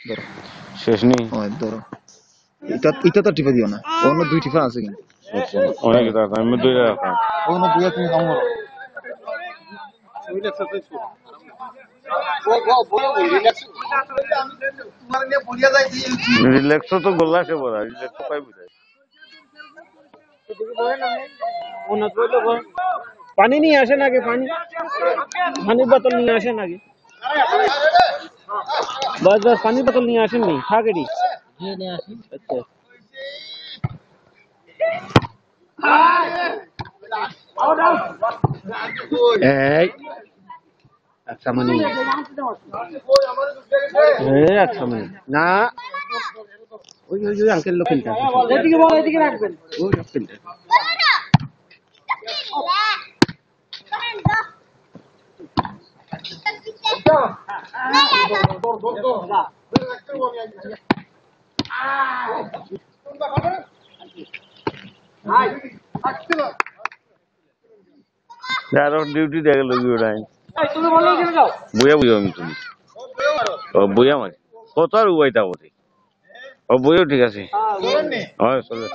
ধরো শেষ নেই ধরো এটা তো টিপে দিও না, অন্য 2 টিপা আছে কিন্তু অনেক দাদা আমি দুই রাখলাম অন্য 2 তুমি কাম করো। রিল্যাক্সও তো গোল্লা সে বলা রিল্যাক্স পাই বুঝাই পানি নিয়ে আসেন আগে, পানির বোতল নিয়ে আসেন আগে। बस बस पानी बोतल नहीं आसन नहीं खा के डी अच्छा अच्छा मनी अच्छा मनी ना ওই আঙ্কেল লোক কিনতে এদিকে বল, এদিকে রাখবেন ওই লোক কিনতে यार और ड्यूटी देख लो उड़ाई তুমি বলো এখানে যাও बुया बुया আমি তুমি ও বুয়া মানে কত আর উবাইতা বলে ও বুয়া ঠিক আছে হ্যাঁ হয় চলে